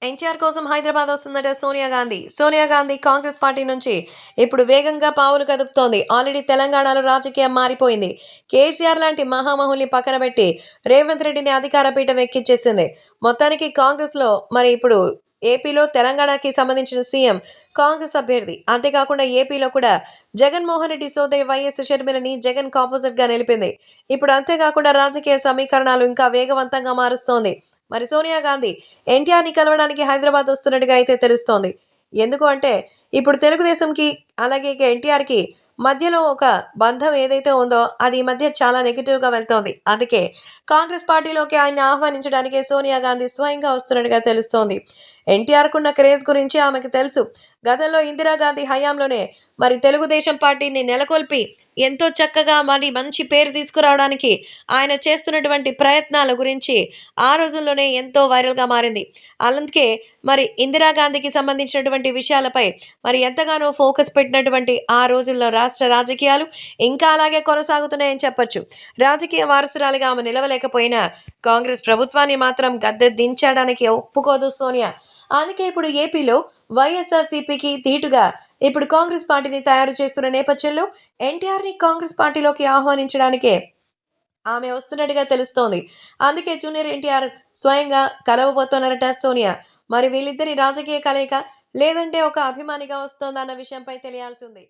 ఎన్టీఆర్ కోసం హైదరాబాద్ వస్తుందట సోనియా గాంధీ. సోనియా గాంధీ కాంగ్రెస్ పార్టీ నుంచి ఇప్పుడు వేగంగా పావులు కదుపుతోంది. ఆల్రెడీ తెలంగాణలో రాజకీయం మారిపోయింది. కేసీఆర్ లాంటి మహామహుల్ని పక్కన పెట్టి రేవంత్ రెడ్డిని అధికార పీఠం ఎక్కించేసింది. మొత్తానికి కాంగ్రెస్లో మరి ఇప్పుడు ఏపీలో తెలంగాణకి సంబంధించిన సీఎం కాంగ్రెస్ అభ్యర్థి. అంతేకాకుండా ఏపీలో కూడా జగన్మోహన్ రెడ్డి సోదరి వైఎస్ షర్మిలని జగన్ ఆపోజిట్ గా నిలిపింది. ఇప్పుడు అంతేకాకుండా రాజకీయ సమీకరణాలు ఇంకా వేగవంతంగా మారుస్తోంది. మరి సోనియా గాంధీ ఎన్టీఆర్ని కలవడానికి హైదరాబాద్ వస్తున్నట్టుగా అయితే తెలుస్తోంది. ఎందుకు అంటే ఇప్పుడు తెలుగుదేశంకి అలాగే ఎన్టీఆర్కి మధ్యలో ఒక బంధం ఏదైతే ఉందో అది ఈ మధ్య చాలా నెగిటివ్గా వెళ్తోంది. అందుకే కాంగ్రెస్ పార్టీలోకి ఆయన్ని ఆహ్వానించడానికి సోనియా గాంధీ స్వయంగా వస్తున్నట్టుగా తెలుస్తోంది. ఎన్టీఆర్కున్న క్రేజ్ గురించి ఆమెకు తెలుసు. గతంలో ఇందిరాగాంధీ హయాంలోనే మరి తెలుగుదేశం పార్టీని నెలకొల్పి ఎంతో చక్కగా మరి మంచి పేరు తీసుకురావడానికి ఆయన చేస్తున్నటువంటి ప్రయత్నాల గురించి ఆ రోజుల్లోనే ఎంతో వైరల్గా మారింది. అందుకే మరి ఇందిరాగాంధీకి సంబంధించినటువంటి విషయాలపై మరి ఎంతగానో ఫోకస్ పెట్టినటువంటి ఆ రోజుల్లో రాష్ట్ర రాజకీయాలు ఇంకా అలాగే కొనసాగుతున్నాయని చెప్పొచ్చు. రాజకీయ వారసురాలిగా ఆమె నిలవలేకపోయినా కాంగ్రెస్ ప్రభుత్వాన్ని మాత్రం గద్దె దించడానికి ఒప్పుకోదు సోనియా. అందుకే ఇప్పుడు ఏపీలో వైఎస్ఆర్సీపీకి ధీటుగా ఇప్పుడు కాంగ్రెస్ పార్టీని తయారు చేస్తున్న నేపథ్యంలో ఎన్టీఆర్ని కాంగ్రెస్ పార్టీలోకి ఆహ్వానించడానికే ఆమె వస్తున్నట్టుగా తెలుస్తోంది. అందుకే జూనియర్ ఎన్టీఆర్ స్వయంగా కలవబోతున్నారట సోనియా. మరి వీళ్ళిద్దరి రాజకీయ కలయిక లేదంటే ఒక అభిమానిగా వస్తోందన్న విషయంపై తెలియాల్సి ఉంది.